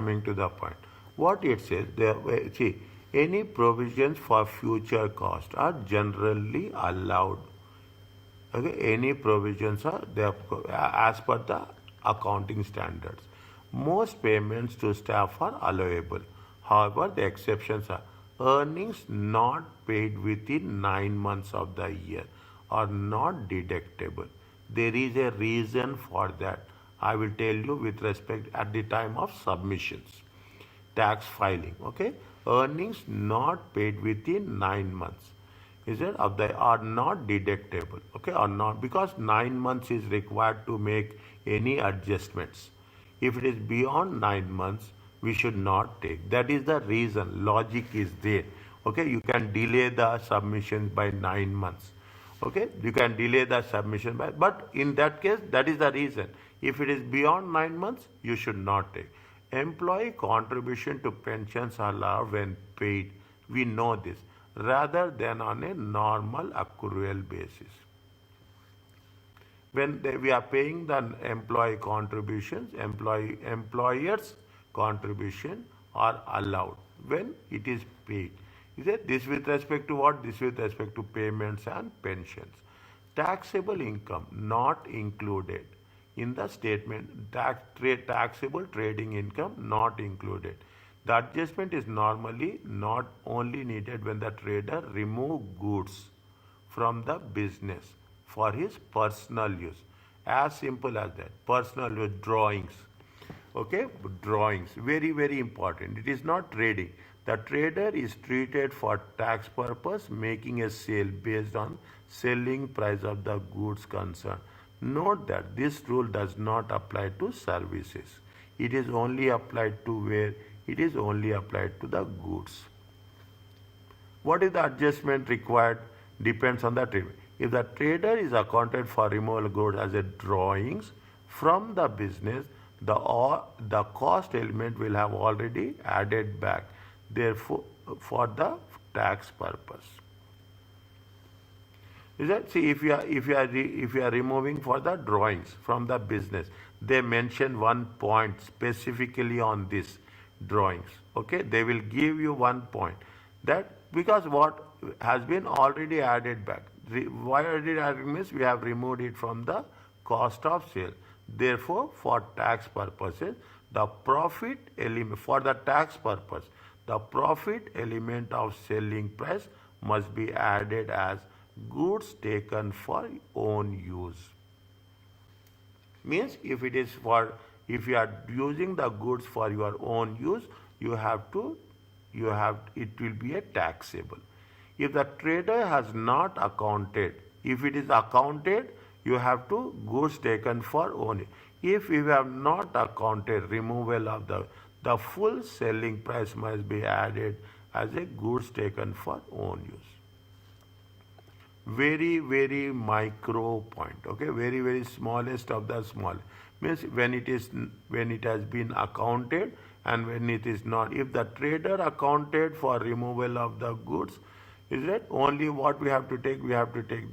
coming to the point. What it says, see, any provisions for future cost are generally allowed. Okay, any provisions are there as per the accounting standards. Most payments to staff are allowable. However, the exceptions are earnings not paid within 9 months of the year are not deductible. There is a reason for that. I will tell you with respect at the time of submissions, tax filing. Okay, earnings not paid within 9 months is it of the are not deductible. Okay, or not, because 9 months is required to make any adjustments. If it is beyond 9 months, we should not take. That is the reason. Logic is there. Okay, you can delay the submission by 9 months. Okay, you can delay the submission by, but in that case, that is the reason. If it is beyond 9 months, you should not take. Employee contribution to pensions are allowed when paid. We know this, rather than on a normal accrual basis. When we are paying the employee contributions, employers contribution are allowed when it is paid. Is it this with respect to what? This with respect to payments and pensions. Taxable income not included in the statement. Taxable trading income not included. The adjustment is normally not only needed when the trader remove goods from the business for his personal use. As simple as that. Personal use, drawings. Okay, drawings. Very, very important. It is not trading. The trader is treated for tax purpose, making a sale based on selling price of the goods concerned. Note that this rule does not apply to services. It is only applied to where it is only applied to the goods. What is the adjustment required depends on the trader. If the trader is accounted for removal goods as a drawings from the business, the cost element will have already added back, therefore for the tax purpose. Is that, see, if you are removing for the drawings from the business, they mention one point specifically on this drawings. Okay, they will give you one point that because what has been already added back. Why already added means we have removed it from the cost of sale. Therefore, for tax purposes, the profit element for the tax purpose, the profit element of selling price must be added as goods taken for own use. Means if it is for, if you are using the goods for your own use, it will be a taxable. If the trader has not accounted, if it is accounted, you have to goods taken for own. If you have not accounted removal of the full selling price must be added as a goods taken for own use. Very, very micro point. Okay, very, very smallest of the small. Means when it has been accounted and when it is not. If the trader accounted for removal of the goods, is it only what we have to take? We have to take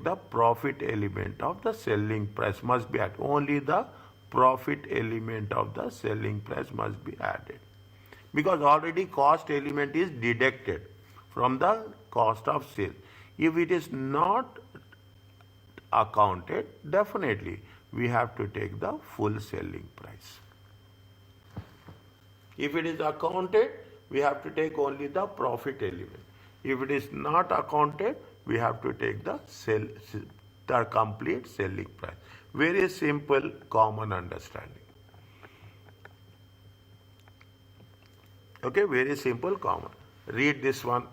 the profit element of the selling price must be added. Only the profit element of the selling price must be added. Because already cost element is deducted from the cost of sale. If it is not accounted, definitely we have to take the full selling price. If it is accounted, we have to take only the profit element. If it is not accounted, we have to take the complete selling price. Very simple, common understanding. Okay, very simple, common. Read this one.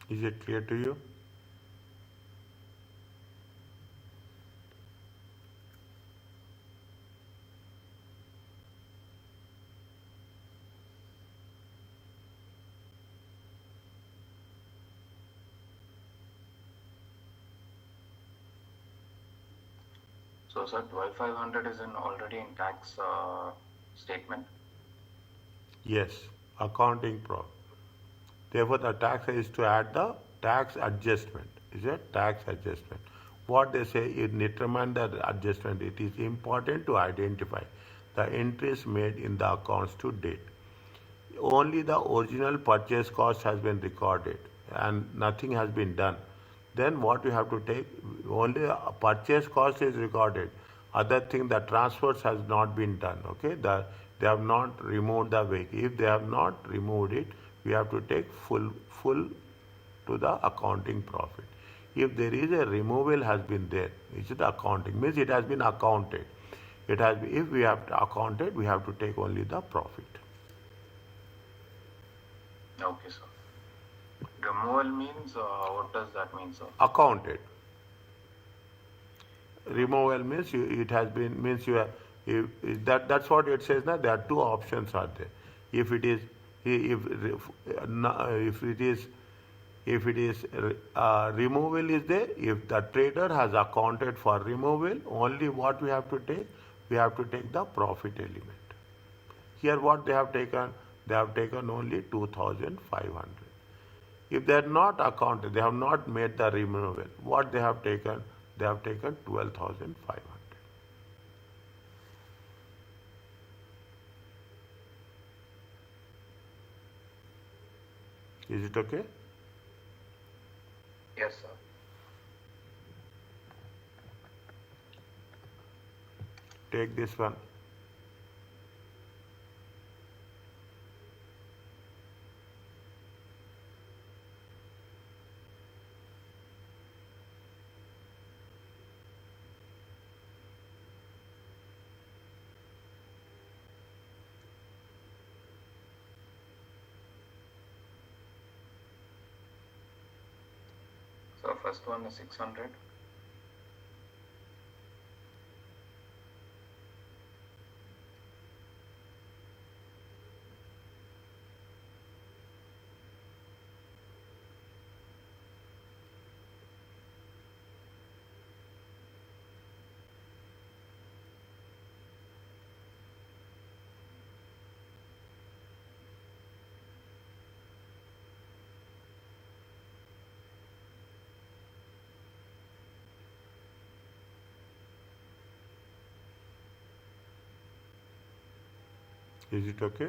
Is it clear to you? So, sir, 12,500 is already in tax statement. Yes, accounting profit. Therefore, the tax is to add the tax adjustment. Is it tax adjustment? What they say in determine the adjustment, it is important to identify the entries made in the accounts to date. Only the original purchase cost has been recorded and nothing has been done. Then what you have to take, only a purchase cost is recorded. Other thing, the transfers has not been done. Okay, they have not removed the vehicle. If they have not removed it, we have to take full to the accounting profit. If there is a removal has been there, it's the accounting means it has been accounted. It has been, if we have to account it, we have to take only the profit. Okay, sir. Removal means, what does that mean, sir? Accounted. Removal means it has been means you have, that's what it says now. There are two options are there. If it is if it is removal is there, if the trader has accounted for removal, only what we have to take, we have to take the profit element. Here what they have taken only 2,500. If they are not accounted, they have not made the removal. What they have taken? They have taken 12,500. Is it okay? Yes, sir. Take this one. So, first one is 600. Is it okay?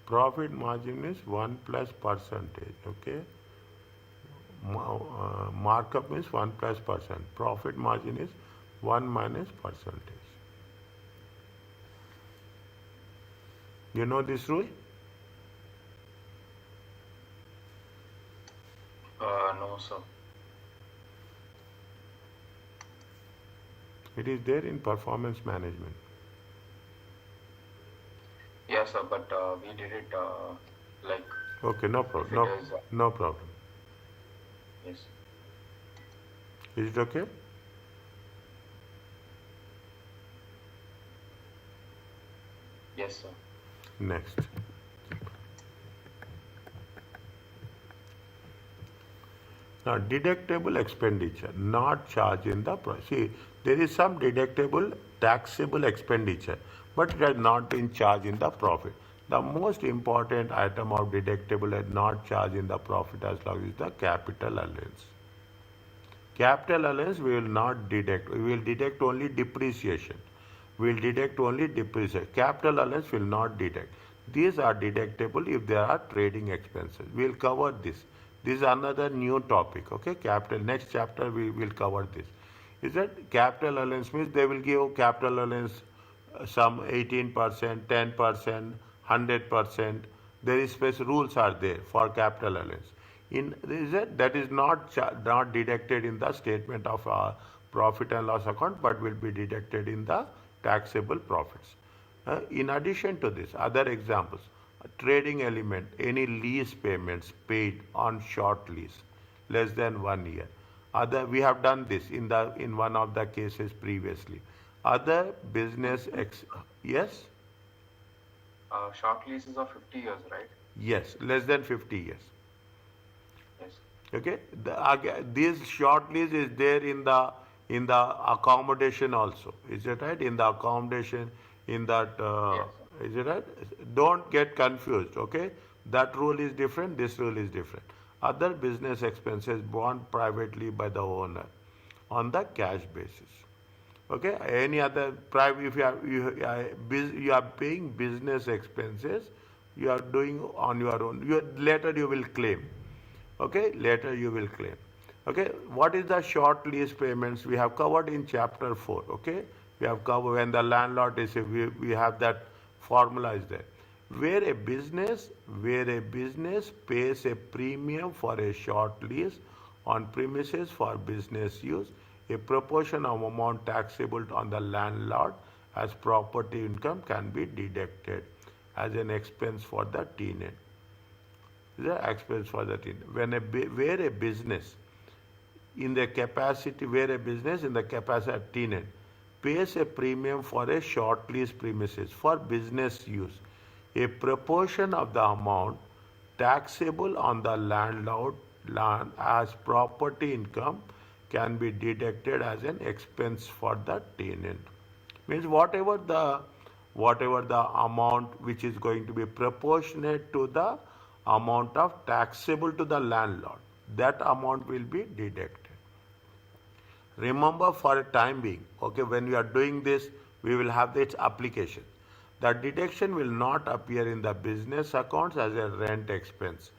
Profit margin is 1 plus percentage. Okay. Markup means 1 plus percent. Profit margin is 1 minus percentage. You know this rule? No, sir. It is there in performance management. Yes, sir, but we did it like Okay, no if problem. it No, is, no problem. yes. Is it okay? Yes, sir. Next. Now, deductible expenditure not charged in the see, there is some deductible taxable expenditure, but it has not been charged in the profit. The most important item of deductible and not charged in the profit as long is the capital allowance. Capital allowance we will not deduct. We will deduct only depreciation. We will deduct only depreciation. Capital allowance will not deduct. These are deductible if there are trading expenses. We will cover this. This is another new topic. Okay, capital. Next chapter we will cover this. Is that capital allowance means they will give capital allowance some 18%, 10%, 100%. There is special rules are there for capital allowance. In that is not deducted in the statement of profit and loss account, but will be deducted in the taxable profits. In addition to this, other examples, Trading element, any lease payments paid on short lease, less than 1 year. We have done this in one of the cases previously. Other business yes, Short leases of 50 years, right? yes, less than 50 years. Yes. Okay, this short lease is there in the accommodation also. Is it right? In the accommodation, in that Yes, sir. is it right? Don't get confused. Okay, that rule is different. This rule is different. Other business expenses borne privately by the owner on the cash basis. Okay, any other private, if you are paying business expenses, you are doing on your own. Later you will claim. Okay, later you will claim. Okay, what is the short lease payments? We have covered in chapter 4. Okay, we have covered when the landlord is, we have that formula is there. Where a business pays a premium for a short lease on premises for business use, a proportion of amount taxable on the landlord as property income can be deducted as an expense for the tenant. The expense for the tenant. Where a business in the capacity, where a business in the capacity of tenant pays a premium for a short lease premises for business use, a proportion of the amount taxable on the landlord land as property income can be deducted as an expense for the tenant. Means whatever the amount which is going to be proportionate to the amount of taxable to the landlord, that amount will be deducted. Remember, for a time being, okay, when we are doing this, we will have its application. The deduction will not appear in the business accounts as a rent expense.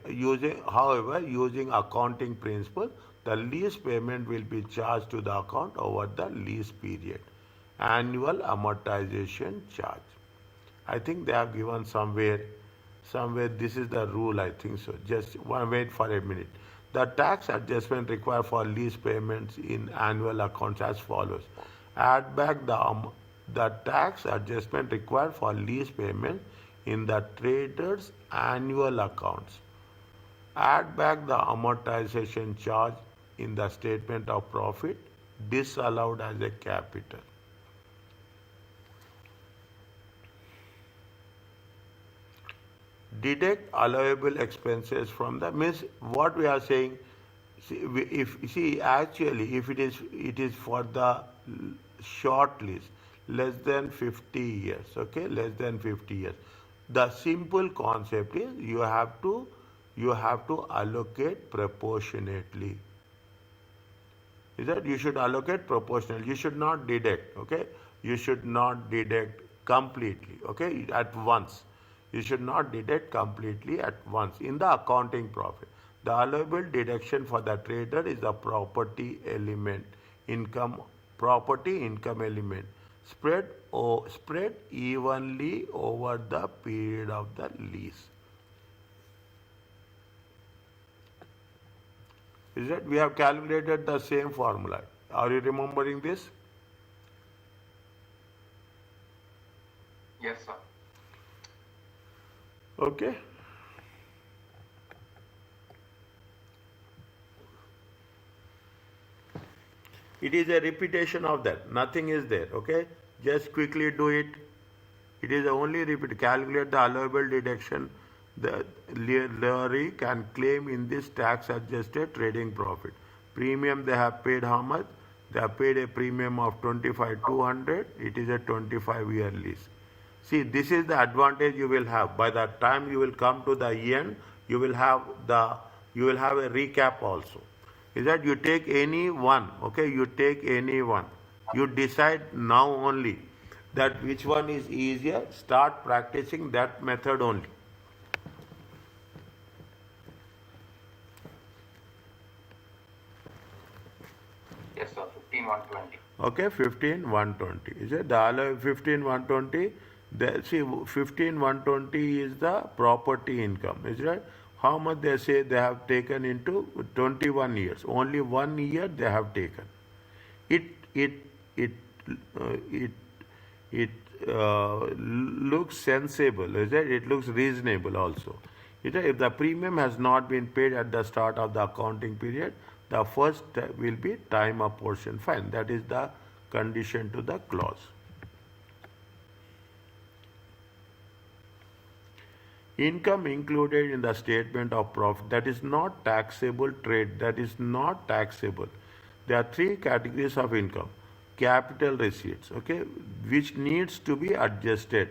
Using accounting principle, the lease payment will be charged to the account over the lease period. Annual amortization charge. I think they have given somewhere this is the rule, I think so. Just wait for a minute. The tax adjustment required for lease payments in annual accounts as follows. Add back the tax adjustment required for lease payment in the trader's annual accounts. Add back the amortization charge in the statement of profit disallowed as a capital. Deduct allowable expenses from the, means what we are saying. Actually, if it is for the short lease less than 50 years, okay, less than 50 years, the simple concept is you have to allocate proportionately. Is that you should allocate proportionally. You should not deduct. Okay, you should not deduct completely. Okay, at once. You should not deduct completely at once in the accounting profit. The allowable deduction for the trader is the property income element spread evenly over the period of the lease. Is that we have calculated the same formula? Are you remembering this? Yes, sir. Okay. It is a repetition of that. Nothing is there. Okay. Just quickly do it. It is only repeat. Calculate the allowable deduction the lorry can claim in this tax adjusted trading profit. Premium they have paid how much? They have paid a premium of 25,200. It is a 25-year lease. See, this is the advantage you will have. By the time you will come to the end, you will have a recap also. Is that you take any one, okay? You take any one. You decide now only that which one is easier. Start practicing that method only. Yes, sir. 15,120. Okay, 15,120. Is it the 15,120? See, 15,120 is the property income. Is right? How much they say they have taken into 21 years? Only 1 year they have taken. It looks sensible, is it? It looks reasonable also. Is it? If the premium has not been paid at the start of the accounting period, the first will be time apportion. Fine, that is the condition to the clause. Income included in the statement of profit, that is not taxable trade, that is not taxable. There are three categories of income. Capital receipts, okay, which needs to be adjusted.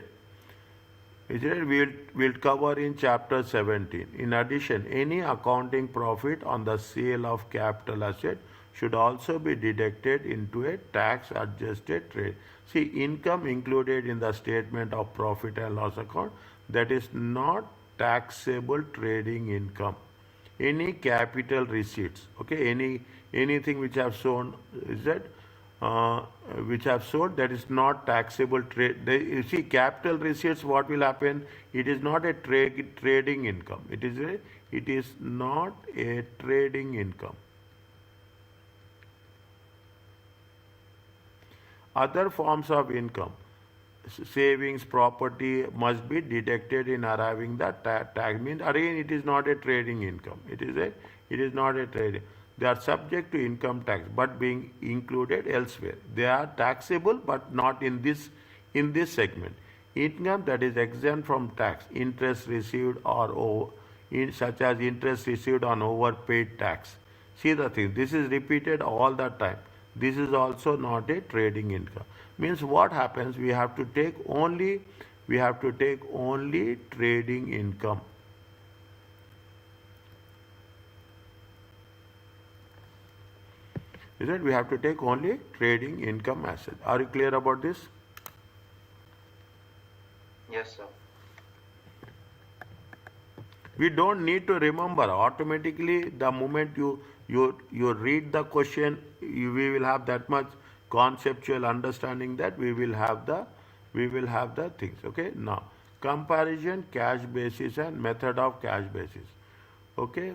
Is it? We'll cover in chapter 17. In addition, any accounting profit on the sale of capital asset should also be deducted into a tax adjusted trade. See, income included in the statement of profit and loss account, that is not taxable trading income. Any capital receipts, okay, anything which have shown, is that which have sold, that is not taxable trade. You see, capital receipts, what will happen? It is not a trading income. It is not a trading income. Other forms of income, savings, property, must be deducted in arriving the tax. Means again, it is not a trading income. It is not a trading. They are subject to income tax, but being included elsewhere. They are taxable, but not in this segment. Income that is exempt from tax, interest received such as interest received on overpaid tax. See the thing. This is repeated all the time. This is also not a trading income. Means what happens? We have to take only trading income. Is it? We have to take only trading income asset. Are you clear about this? Yes, sir. We don't need to remember. Automatically, the moment you read the question, we will have that much conceptual understanding that we will have the things. Okay. Now, comparison cash basis and method of cash basis. Okay.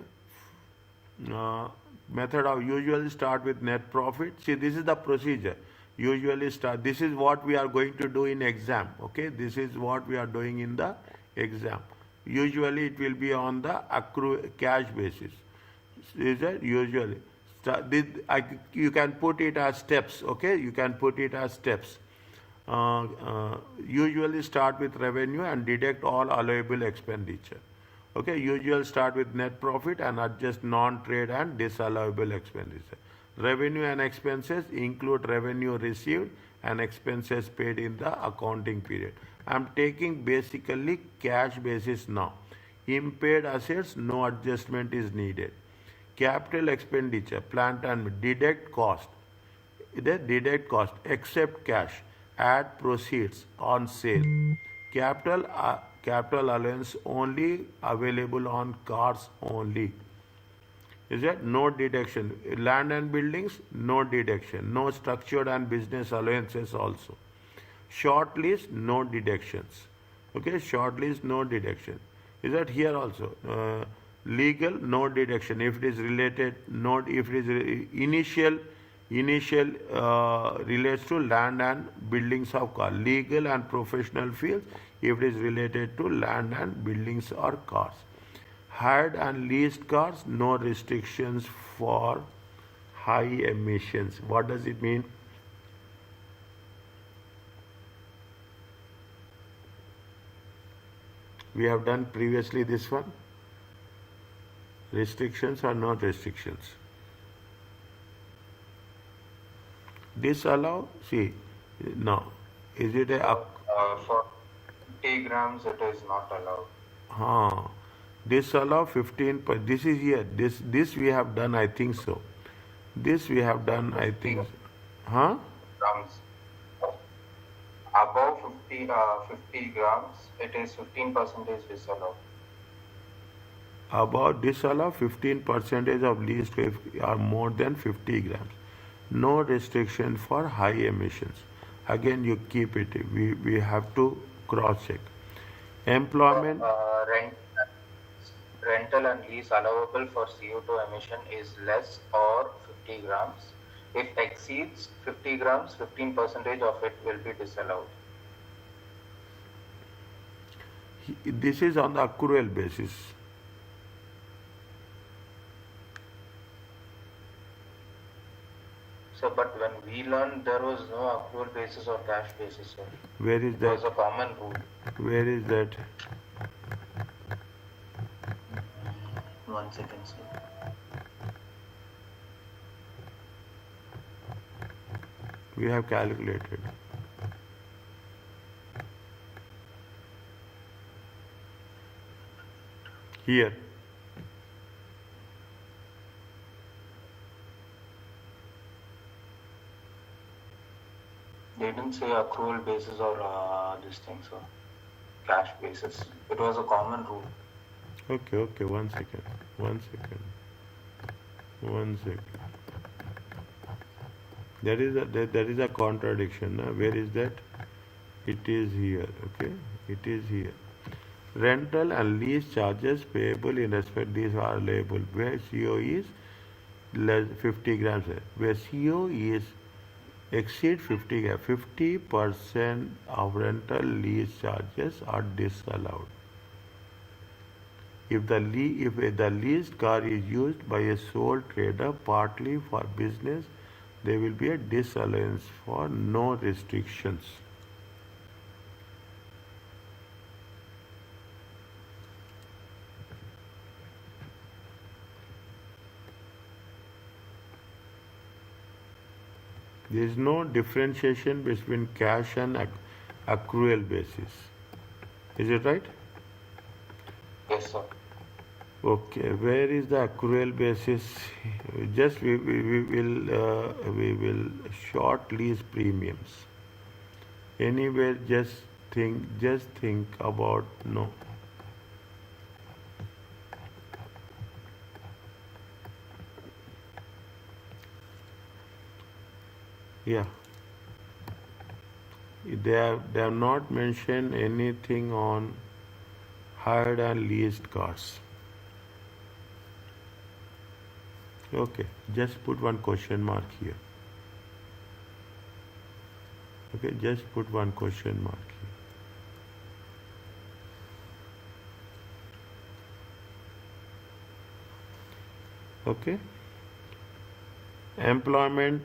Method of usually start with net profit. See, this is the procedure. Usually start. This is what we are going to do in exam. Okay. This is what we are doing in the exam. Usually it will be on the cash basis. Is it? Usually. You can put it as steps. Okay. You can put it as steps. Usually start with revenue and deduct all allowable expenditure. Okay. Usually start with net profit and adjust non-trade and disallowable expenditure. Revenue and expenses include revenue received and expenses paid in the accounting period. I am taking basically cash basis now. Impaired assets, no adjustment is needed. Capital expenditure, plant and deduct cost. Deduct cost, except cash, add proceeds on sale. Capital allowance only available on cars only. Is that no deduction? Land and buildings, no deduction. No structured and business allowances also. Short lease, no deductions. Okay, short lease, no deduction. Is that here also? Legal, no deduction. If it is related, not if it is initial relates to land and buildings of car. Legal and professional fields if it is related to land and buildings or cars. Hired and leased cars, no restrictions for high emissions. What does it mean? We have done previously this one. Restrictions or not restrictions? Disallow? See, no. Is it a... For 50 grams, it is not allowed. Disallow 15. This is here. This we have done, I think so. This we have done, I think. Grams. Above 50 grams, it is 15% disallowed. About disallow 15% of least are more than 50 grams. No restriction for high emissions. Again, you keep it. We have to cross check. Employment. Rental and lease allowable for CO2 emission is less or 50 grams. If exceeds 50 grams, 15% of it will be disallowed. This is on the accrual basis. So, but when we learned, there was no accrual basis or cash basis, sir. Where is It that? was a common rule. Where is that? 1 second, sir. We have calculated. Here. They didn't say accrual basis or this thing, sir. Cash basis. It was a common rule. Okay, 1 second. 1 second. 1 second. There is a contradiction. Where is that? It is here. Okay, it is here. Rental and lease charges payable in respect, these are labeled where CO is less 50 grams, where CO is exceed 50 grams, 50% of rental lease charges are disallowed. If the leased car is used by a sole trader partly for business, there will be a disallowance for no restrictions. There is no differentiation between cash and accrual basis. Is it right? Yes, sir. Okay, where is the accrual basis? Just we will short lease premiums. Anywhere, just think about no. Yeah. They have not mentioned anything on hired and leased cars. Okay, just put one question mark here. Okay, just put one question mark here. Okay. Employment,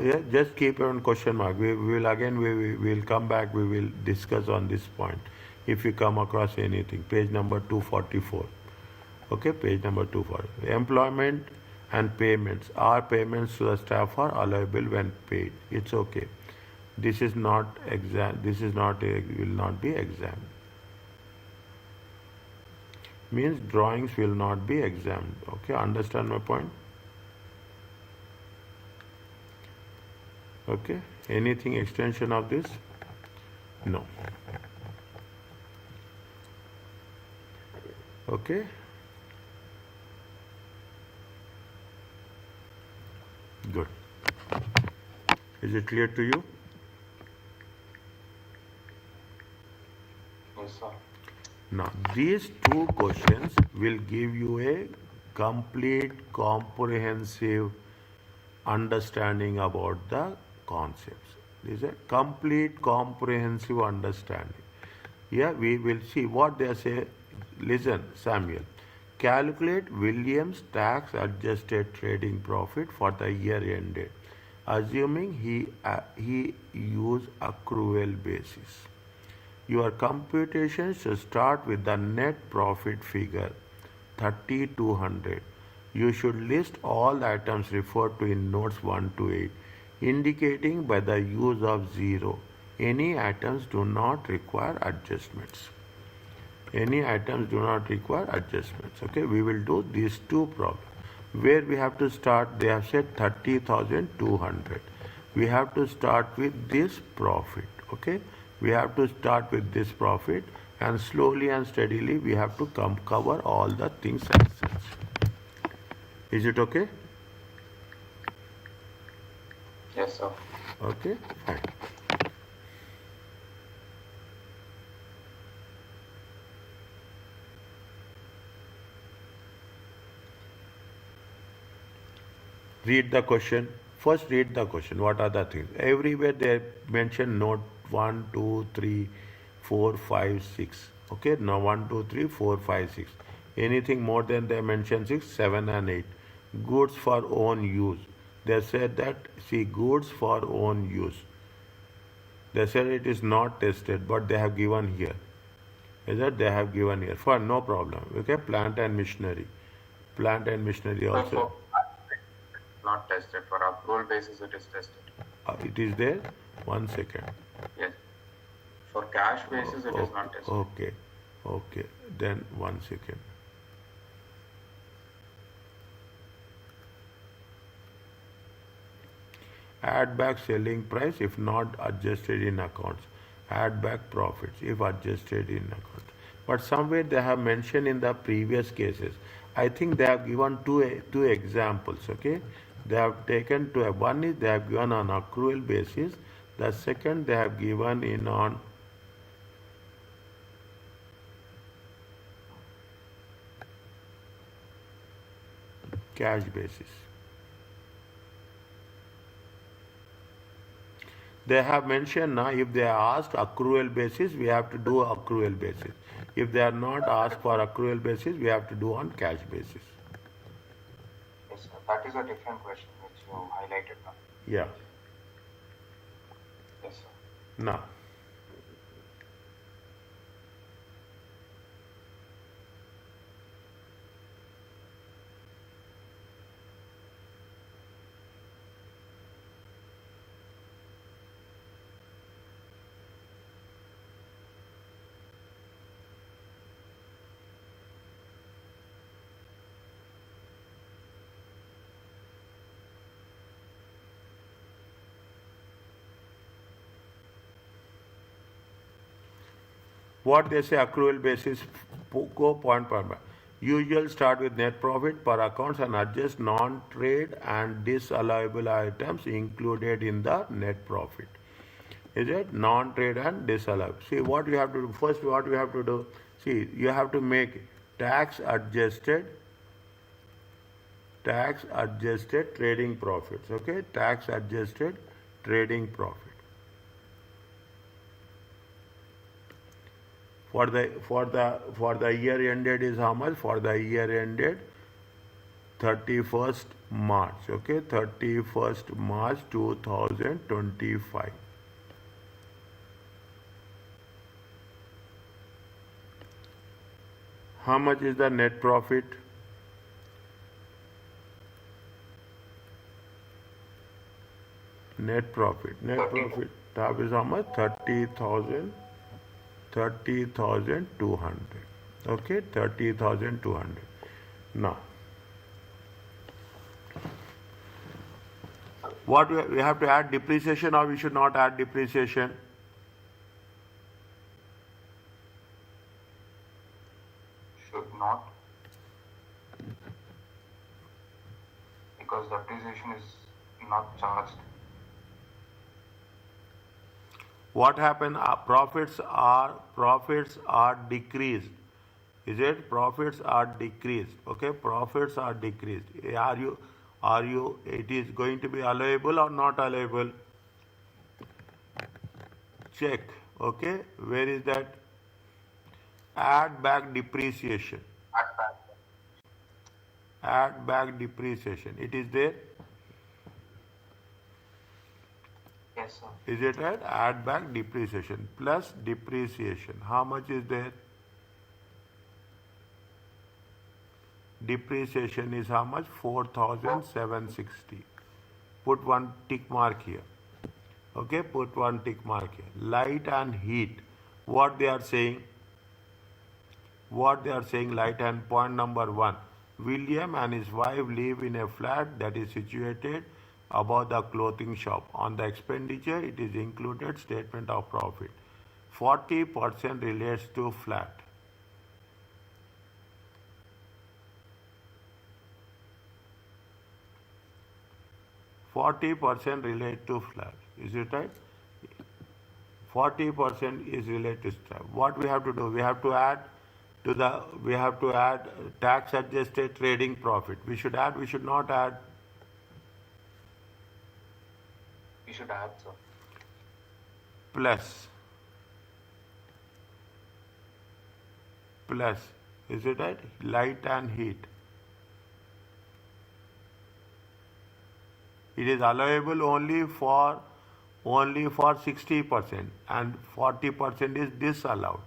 yeah, just keep on question mark. We will again, we will come back, we will discuss on this point. If you come across anything, page number 244. Okay, page number 244. Employment and payments. Our payments to the staff are allowable when paid. It's okay. This is not will not be examined. Means drawings will not be examined. Okay, understand my point? Okay, anything extension of this? No. Okay. Good. Is it clear to you? Yes, sir. Now, these two questions will give you a complete, comprehensive understanding about the concepts. This is a complete, comprehensive understanding. Yeah, we will see what they say. Listen, Samuel. Calculate Williams' tax adjusted trading profit for the year ended, assuming he used accrual basis. Your computation should start with the net profit figure 3200. You should list all items referred to in notes 1 to 8, indicating by the use of 0. Any items do not require adjustments. Any items do not require adjustments. Okay, we will do these two problems. Where we have to start, they have said 30,200. We have to start with this profit. Okay, we have to start with this profit, and slowly and steadily we have to cover all the things as such. Is it okay? Yes, sir. Okay, fine. Read the question. First, read the question. What are the things? Everywhere they mention note 1, 2, 3, 4, 5, 6. Okay, now 1, 2, 3, 4, 5, 6. Anything more than they mentioned 6, 7 and 8. Goods for own use. They said that, see, goods for own use. They said it is not tested, but they have given here. Is that they have given here? Fine, no problem. Okay, plant and machinery. Plant and machinery So also. not tested. For approval basis, it is tested. It is there. 1 second. Yes. For cash basis, it is not tested. Okay, okay. Then 1 second. Add back selling price if not adjusted in accounts. Add back profits if adjusted in accounts. But somewhere they have mentioned in the previous cases. I think they have given two examples. Okay, they have taken one is they have given on accrual basis. The second they have given in on cash basis. They have mentioned now if they are asked accrual basis, we have to do accrual basis. If they are not asked for accrual basis, we have to do on cash basis. Yes, sir. That is a different question which you highlighted now. Yeah. Yes, sir. Now. What they say accrual basis, go point by point. Usual start with net profit per accounts and adjust non-trade and disallowable items included in the net profit. Is it non-trade and disallowable? See what you have to do. First what you have to do, see you have to make tax adjusted trading profits. Okay, tax adjusted trading profit. For the year ended is how much? For the year ended 31st March. Okay, 31st March 2025. How much is the net profit? Net profit tab is how much? 30,200. Okay, 30,200. Now, what we have to add depreciation, or we should not add depreciation? Should not, because depreciation is not charged. What happened? Profits are decreased. Is it? Profits are decreased. Okay, profits are decreased. Are you? It is going to be allowable or not allowable? Check. Okay, where is that? Add back depreciation. Add back depreciation. It is there. Yes, sir. Is it right? Add back depreciation plus depreciation. How much is there? Depreciation is how much? 4,760. Put one tick mark here. Okay, put one tick mark here. Light and heat. What they are saying? Light and point number 1. William and his wife live in a flat that is situated above the clothing shop. On the expenditure, it is included statement of profit. 40% relates to flat. Is it right? 40% is related to flat. What we have to do? We have to add tax adjusted trading profit. We should add, we should not add. We should add, sir. Plus plus, is it right? Light and heat. It is allowable only for 60% and 40% is disallowed.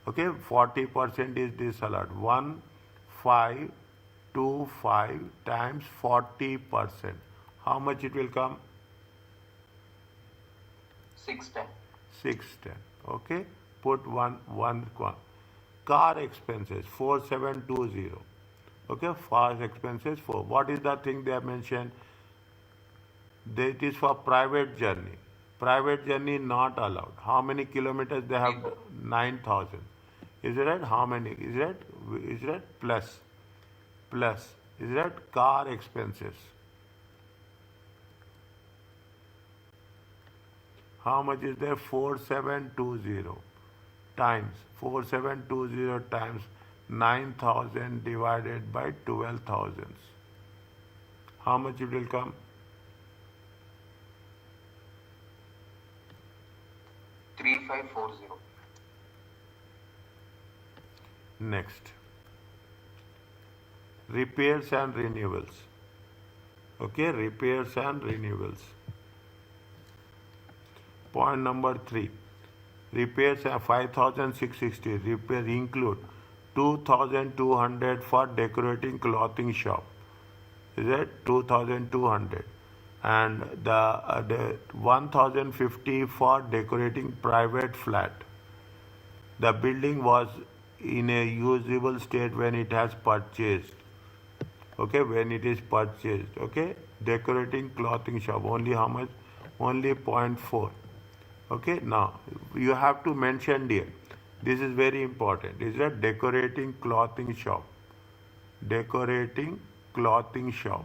Okay, 40% is disallowed. 1525 times 40%. How much it will come? 610. 610. Okay, put one. Car expenses 4720. Okay, car expenses for what is the thing they have mentioned? That is for private journey. Private journey not allowed. How many kilometers they have? 9,000. Is it right? How many? Is it? Is it plus? Plus. Is that car expenses? How much is there? 4720 times 4720 times 9,000 divided by 12,000. How much it will come? $3,540. Next, repairs and renewals. Okay, repairs and renewals. Point number 3. Repairs are 5,660. Repair include 2,200 for decorating clothing shop. Is it 2,200? And the 1,050 for decorating private flat. The building was in a usable state when it has purchased. Okay, when it is purchased. Okay, decorating clothing shop. Only how much? Only 0.4. Okay, now you have to mention here. This is very important. Is that decorating clothing shop? Decorating clothing shop.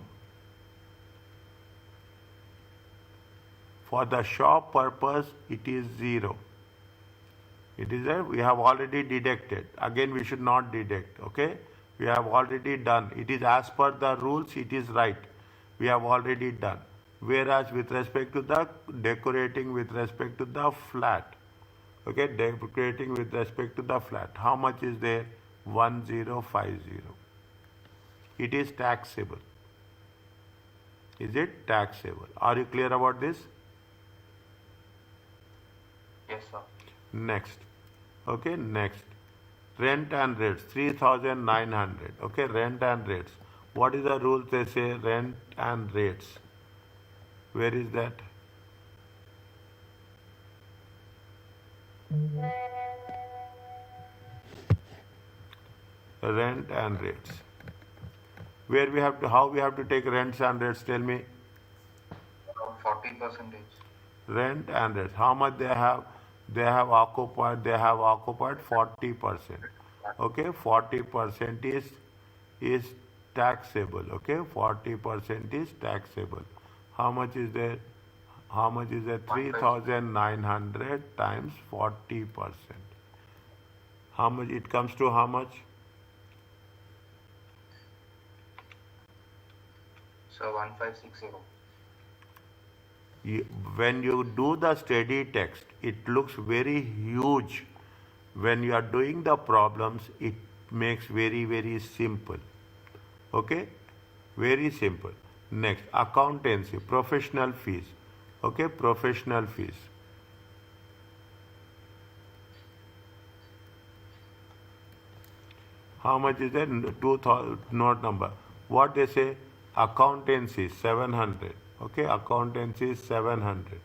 For the shop purpose, it is 0. It is a, we have already deducted. Again, we should not deduct. Okay, we have already done. It is as per the rules. It is right. We have already done. Whereas with respect to the decorating with respect to the flat, okay, decorating with respect to the flat, how much is there? 1050. It is taxable. Is it taxable? Are you clear about this? Yes, sir. Next. Okay, next. Rent and rates, 3,900. Okay, rent and rates. What is the rule? They say rent and rates. Where is that? Rent and rates. Where we have to, how we have to take rents and rates? Tell me. 40%. Rent and rates. How much they have? They have occupied 40%. Okay, 40% is taxable. Okay, 40% is taxable. How much is there? How much is there? 3,900 times 40%. How much it comes to? How much? So 1560. When you do the steady text, it looks very huge. When you are doing the problems, it makes very, very simple. Okay, very simple. Next, accountancy, professional fees. Okay, professional fees. How much is that? 2,000, note number. What they say? Accountancy, 700. Okay, accountancy is 700.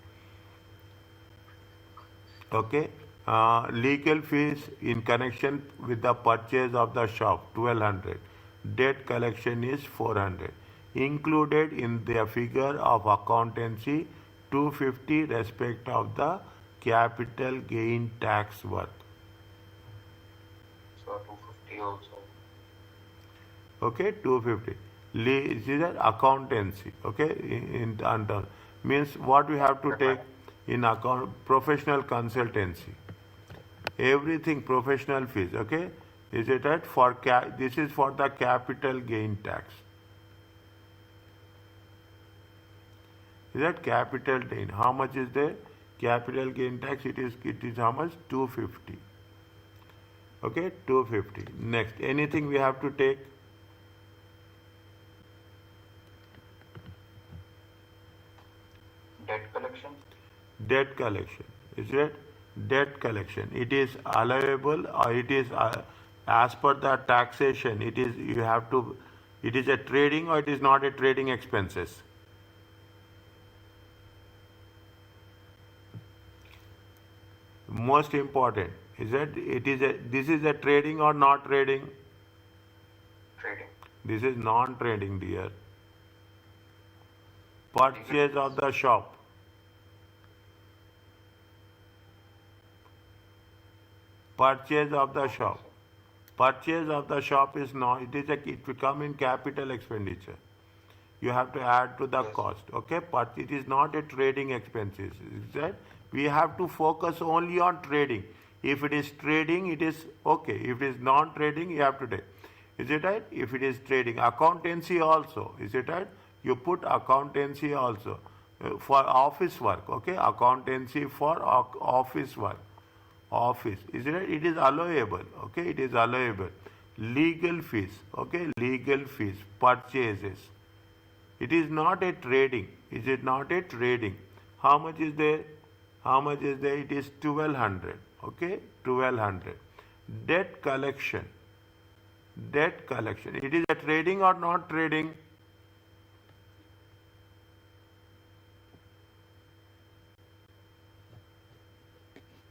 Okay, legal fees in connection with the purchase of the shop, 1,200. Debt collection is 400. Included in the figure of accountancy, 250 respect of the capital gain tax worth. So 250 also. Okay, 250. This is an accountancy. Okay, in terms means what we have to take in account, professional consultancy. Everything professional fees. Okay, is it right? For this is for the capital gain tax. Is that capital gain? How much is there? Capital gain tax. It is how much? 250. Okay, 250. Next, anything we have to take? Debt collection. Debt collection. Is it? Debt collection. It is allowable or it is as per the taxation. It is you have to. It is a trading or it is not a trading expenses. Most important is that it is a. This is a trading or not trading. Trading. This is non-trading, dear. Purchase of the shop. Purchase of the shop. Purchase of the shop is not, it will come in capital expenditure. You have to add to the Yes. cost. Okay, but it is not a trading expenses. Is that we have to focus only on trading. If it is trading, it is okay. If it is non-trading, you have to take. Is it right? If it is trading, accountancy also. Is it right? You put accountancy also for office work. Okay, accountancy for office work. Office, is it? It is allowable. Okay, it is allowable. Legal fees. Okay, legal fees. Purchases. It is not a trading. Is it not a trading? How much is there? How much is there? It is 1200. Okay, 1200. Debt collection. Debt collection. It is a trading or not trading?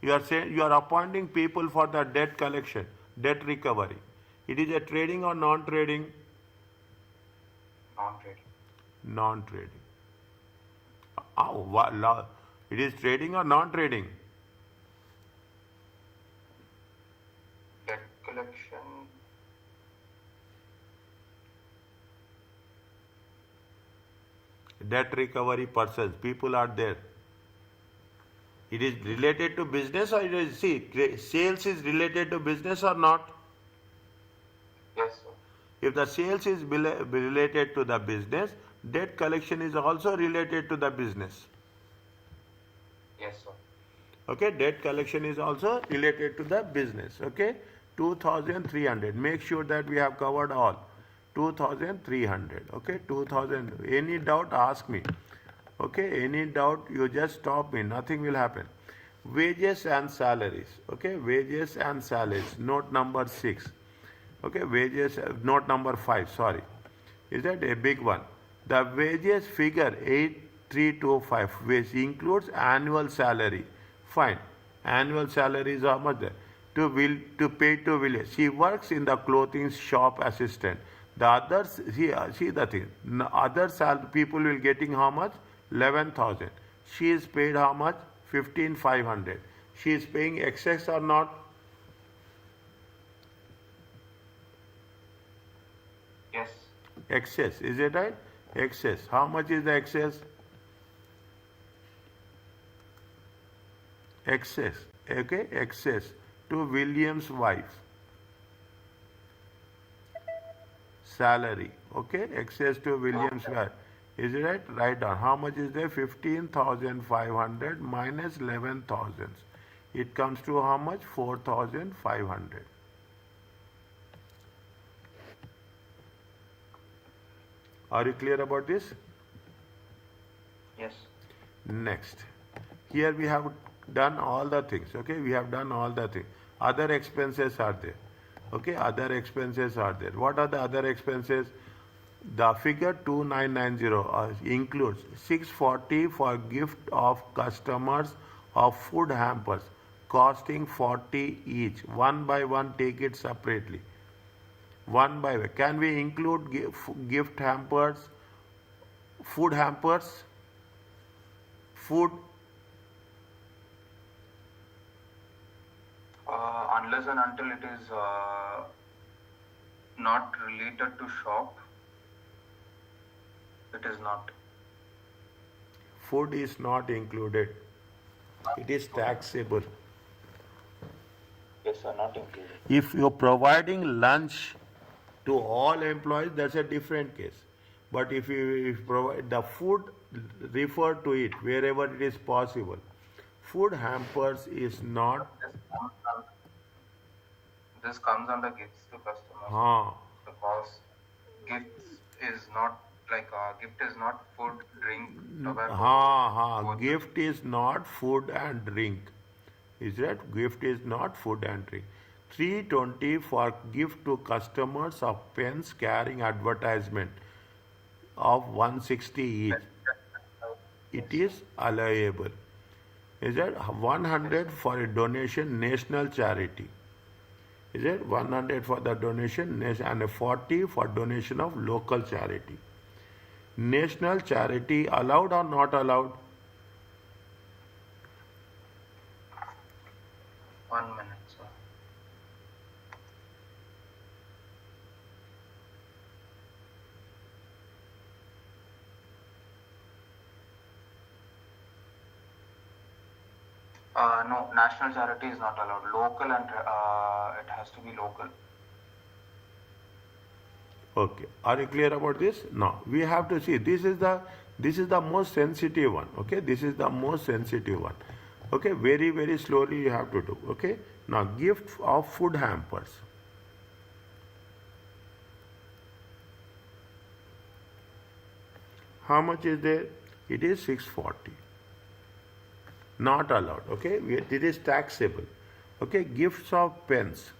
You are saying you are appointing people for the debt collection, debt recovery. It is a trading or non-trading? Non-trading. Non-trading. It is trading or non-trading? Debt collection. Debt recovery persons, people are there. It is related to business or it is, see, sales is related to business or not? Yes, sir. If the sales is related to the business, debt collection is also related to the business. Yes, sir. Okay, debt collection is also related to the business. Okay, 2300. Make sure that we have covered all. 2300. Okay, 2000. Any doubt, ask me. Okay, any doubt, you just stop me. Nothing will happen. Wages and salaries. Okay, wages and salaries. Note number 6. Okay, wages, note number 5. Sorry. Is that a big one? The wages figure 8325, which includes annual salary. Fine. Annual salary is how much there? To pay to William. She works in the clothing shop assistant. The others, see the thing. Other people will getting how much? 11,000. She is paid how much? 15,500. She is paying excess or not? Yes. Excess, is it right? Excess. How much is the excess? Excess. Okay, excess to William's wife. Salary. Okay, excess to William's wife. Is it right? Write down. How much is there? 15,500 minus 11,000. It comes to how much? 4,500. Are you clear about this? Yes. Next. Here we have done all the things. Okay, we have done all the things. Other expenses are there. Okay, other expenses are there. What are the other expenses? The figure 2990 includes 640 for gift of customers of food hampers costing 40 each. One by one, take it separately. One by one. Can we include gift hampers, food hampers, food? Unless and until it is not related to shop, it is not. Food is not included. It is taxable. Yes, sir, not included. If you're providing lunch to all employees, that's a different case. But if you provide the food, refer to it wherever it is possible. Food hampers is not. this comes under gifts to customers. हाँ Because gifts is not like gift is not food, drink, tobacco. हाँ both. gift is not food and drink. Is that gift is not food and drink. 320 for gift to customers of pens carrying advertisement of 160 each. It is allowable. Is that 100 for a donation national charity? Is it 100 for the donation and 40 for donation of local charity? National charity allowed or not allowed? 1 minute, sir. No, national charity is not allowed. Local and it has to be local. Okay. Are you clear about this? Now we have to see this is the most sensitive one. Okay, this is the most sensitive one. Okay, very slowly you have to do. Okay. Now gift of food hampers. How much is there? It is 640. Not allowed. Okay, it is taxable. Okay, gifts of pens.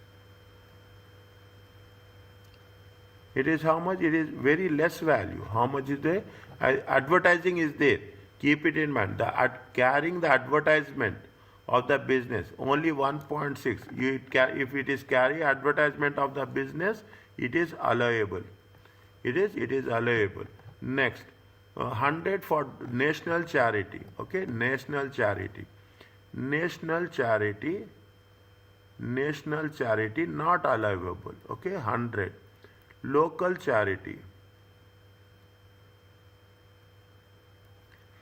It is how much? It is very less value. How much is there? Advertising is there. Keep it in mind. Carrying the advertisement of the business only 1.6. If it is carry advertisement of the business, it is allowable. It is allowable. Next, 100 for national charity. Okay, national charity not allowable. Okay, 100. Local charity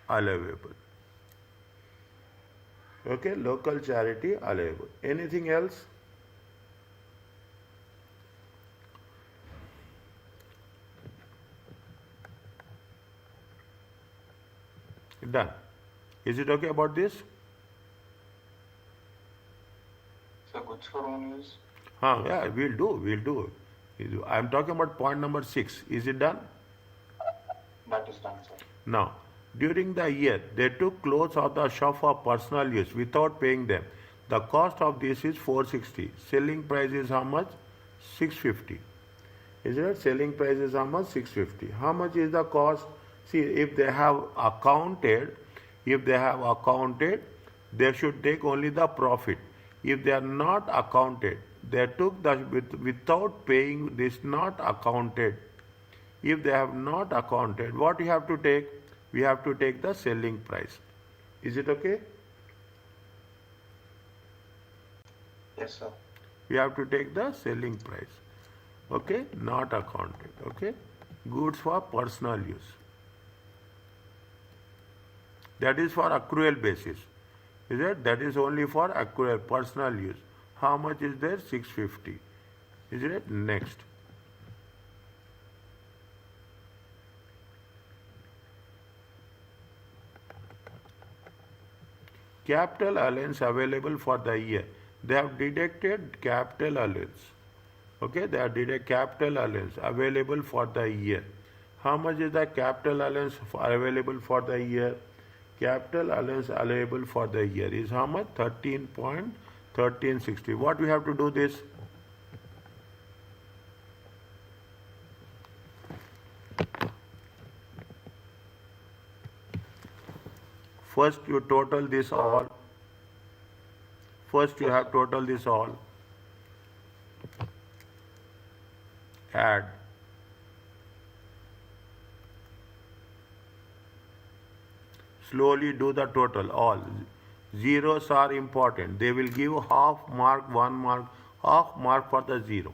allowable. Okay, local charity allowable. Anything else? Done. Is it okay about this? So goods for own use? Yeah, we'll do. I'm talking about point number 6. Is it done? That is done, sir. Now, during the year, they took clothes out of the shop for personal use without paying them. The cost of this is 460. Selling price is how much? 650. Is it? Selling price is how much? 650. How much is the cost? See, if they have accounted, they should take only the profit. If they are not accounted, they took without paying this not accounted. If they have not accounted, what you have to take? We have to take the selling price. Is it okay? Yes, sir. We have to take the selling price. Okay, not accounted. Okay, goods for personal use. That is for accrual basis. Is it? That is only for accrual, personal use. How much is there? 650. Is it? Next. Capital allowance available for the year. They have deducted capital allowance. Okay, they have deducted capital allowance available for the year. How much is the capital allowance available for the year? Capital allowance available for the year is how much? 13.1360. What we have to do this? First you total this all. First you have total this all. Add. Slowly do the total, all. Zeros are important. They will give half mark, 1 mark, half mark for the zero.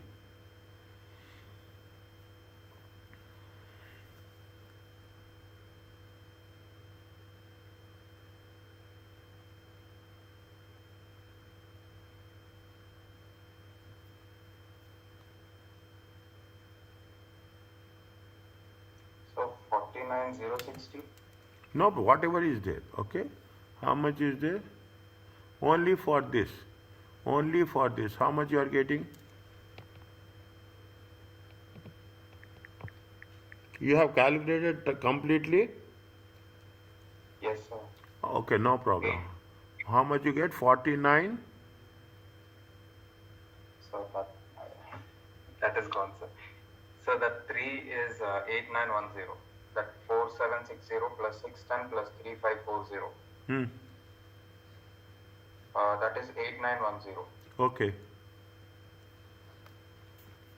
So 49,060. No, whatever is there, okay? How much is there? Only for this. Only for this. How much you are getting? You have calculated completely? Yes, sir. Okay, no problem. How much you get? 49? So that is gone, sir. So that 3 is 8910. That 4760 plus 610 plus 3540. Hmm. That is 8910. Okay.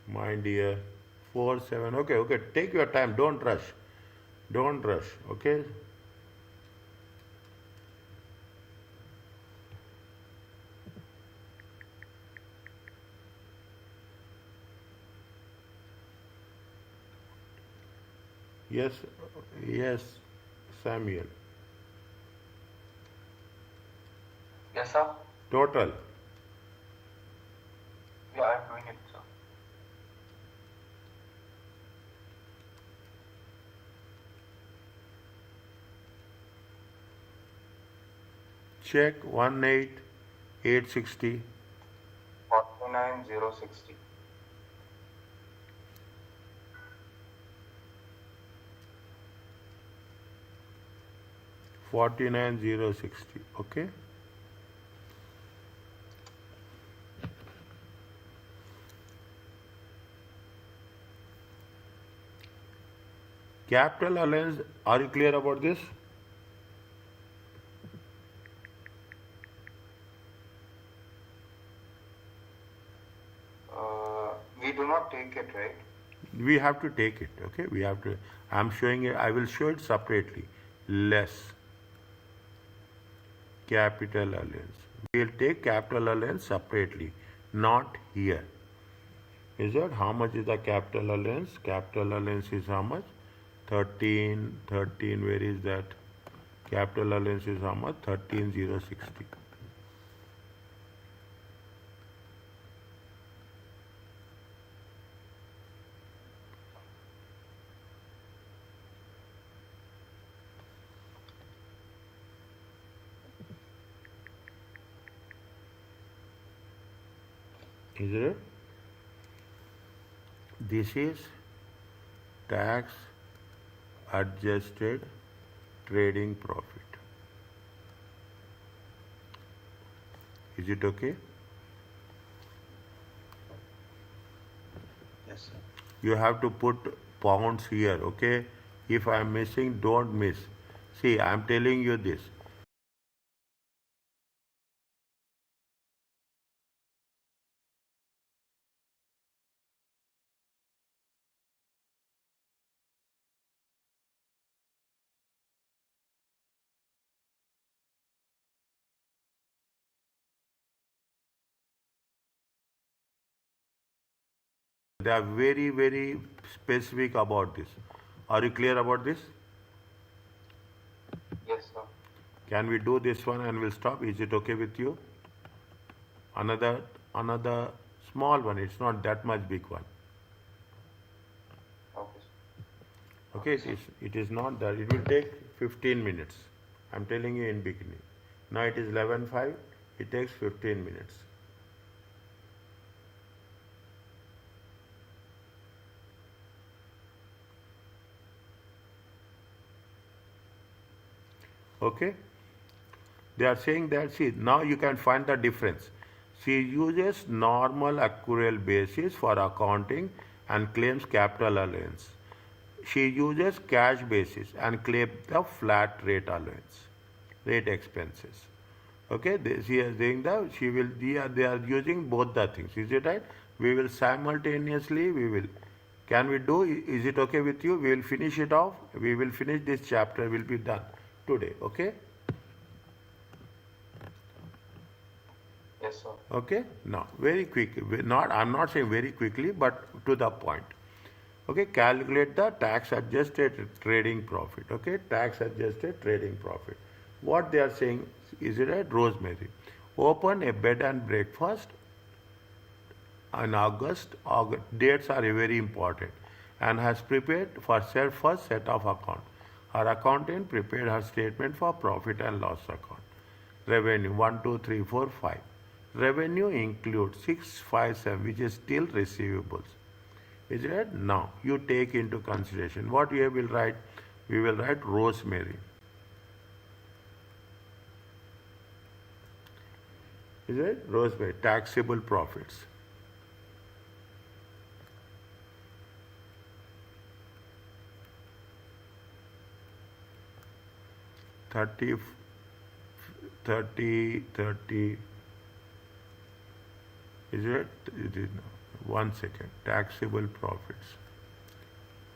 My dear. 4, 7. Okay, okay. Take your time. Don't rush. Don't rush. Okay? Yes, yes, Samuel. Yes, sir. Total. Yeah, I'm doing it, sir. Check 18860. 49060. 49060. Okay? Capital allowance, are you clear about this? We do not take it, right? We have to take it, okay? We have to, I'm showing it, I will show it separately. Less capital allowance. We'll take capital allowance separately, not here. Is that how much is the capital allowance? Capital allowance is how much? 13, 13, where is that? Capital allowance is how much? 13,060. Is it? This is tax adjusted trading profit. Is it okay? Yes, sir. You have to put pounds here, okay? If I am missing, don't miss. See, I am telling you this. They are very, very specific about this. Are you clear about this? Yes, sir. Can we do this one and we'll stop? Is it okay with you? Another small one. It's not that much big one. Okay, sir. Okay, it is not that. It will take 15 minutes. I'm telling you in beginning. Now it is 11:05. It takes 15 minutes. Okay? They are saying that, see, now you can find the difference. She uses normal accrual basis for accounting and claims capital allowance. She uses cash basis and claims the flat rate allowance, rate expenses. Okay, she is saying that they are using both the things. Is it right? We will simultaneously, can we do, is it okay with you? We will finish it off. We will finish this chapter, will be done today, okay? Yes, sir. Okay, now very quick, I'm not saying very quickly, but to the point. Okay, calculate the tax adjusted trading profit. Okay, tax adjusted trading profit. What they are saying, is it right? Rosemary, open a bed and breakfast in August. Dates are very important, and has prepared for her first set of account. Her accountant prepared her statement for profit and loss account. Revenue 1, 2, 3, 4, 5. Revenue includes 657, which is still receivables. Is it? Now you take into consideration what we will write. We will write Rosemary. Is it? Rosemary, taxable profits. Thirty, 30. Is it? It is not. 1 second. Taxable profits.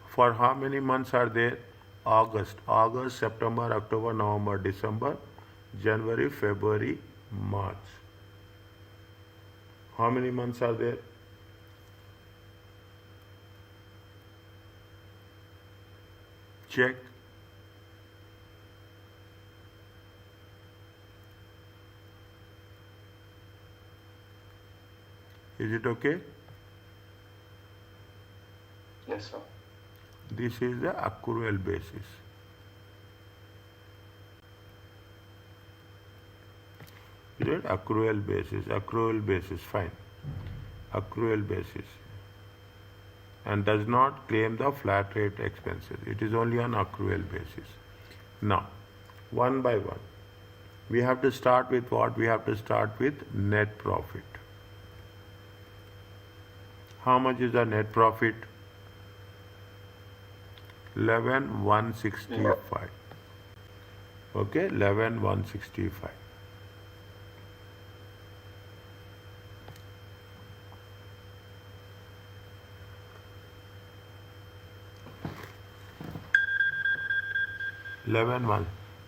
For how many months are there? August, September, October, November, December, January, February, March. How many months are there? Check. Is it okay? Yes, sir. This is the accrual basis. Is it? Accrual basis, fine. Accrual basis. And does not claim the flat rate expenses. It is only on accrual basis. Now, one by one. We have to start with what? We have to start with net profit. How much is the net profit? 11,165. Okay, 11,165.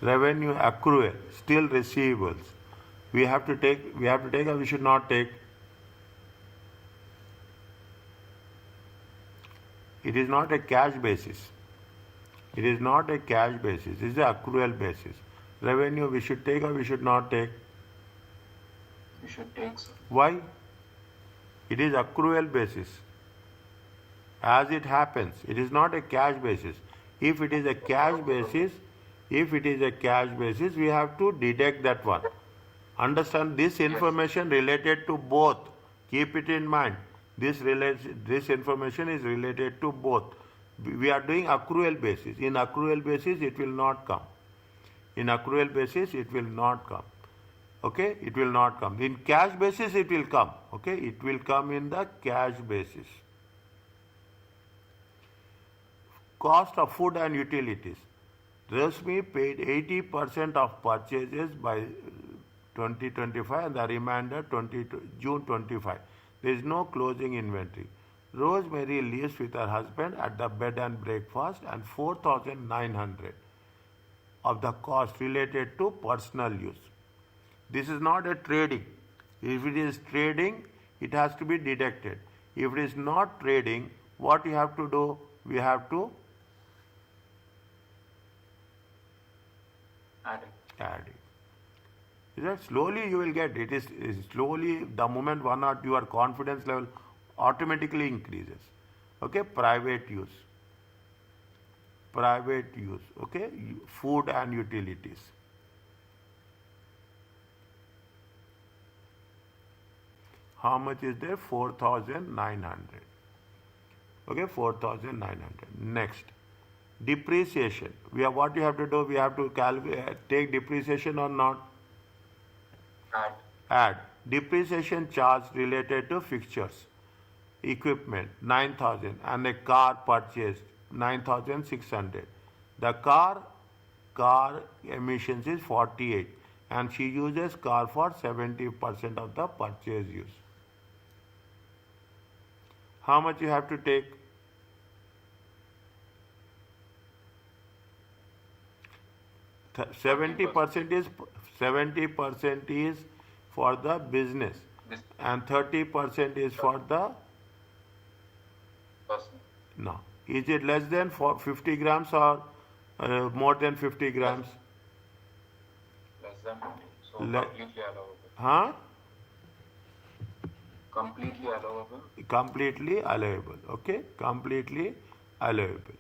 Revenue accrual, still receivables. We have to take or we should not take? It is not a cash basis. It is not a cash basis. It is an accrual basis. Revenue we should take or we should not take? We should take, sir. Why? It is accrual basis. As it happens, it is not a cash basis. If it is a cash basis, we have to deduct that one. Understand this information related to both. Keep it in mind. This information is related to both. We are doing accrual basis. In accrual basis, it will not come. Okay, it will not come. In cash basis, it will come. Okay, it will come in the cash basis. Cost of food and utilities. Rasmi paid 80% of purchases by 2025 and the remainder June 25. There is no closing inventory. Rosemary lives with her husband at the bed and breakfast and 4,900 of the cost related to personal use. This is not a trading. If it is trading, it has to be deducted. If it is not trading, what you have to do? We have to add it. Is that slowly you will get it? Is slowly the moment one or your confidence level automatically increases. Okay, private use. Okay, food and utilities. How much is there? 4,900. Okay, 4,900. Next, depreciation. What you have to do? We have to take depreciation or not? Add. Depreciation charge related to fixtures, equipment 9,000 and a car purchased 9,600. The car emissions is 48 and she uses car for 70% of the purchase use. How much you have to take? Seventy percent is for the business and 30% is for the Person. no. Is it less than 50 grams or more than 50 grams? Less than 50. So completely allowable. Huh? Completely allowable. Completely allowable. Okay? Completely allowable.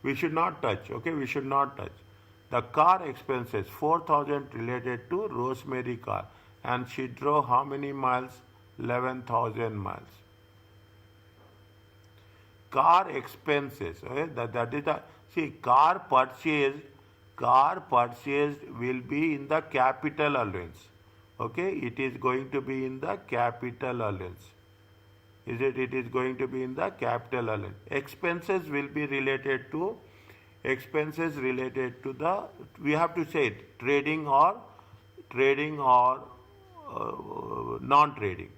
We should not touch. Okay? We should not touch. The car expenses 4,000 related to Rosemary car and she drove how many miles? 11,000 miles. car expenses. Okay, that is the, see, car purchased will be in the capital allowance. Okay, it is going to be in the capital allowance. Is it? It is going to be in the capital allowance. Expenses will be related to the, we have to say it, trading or non-trading.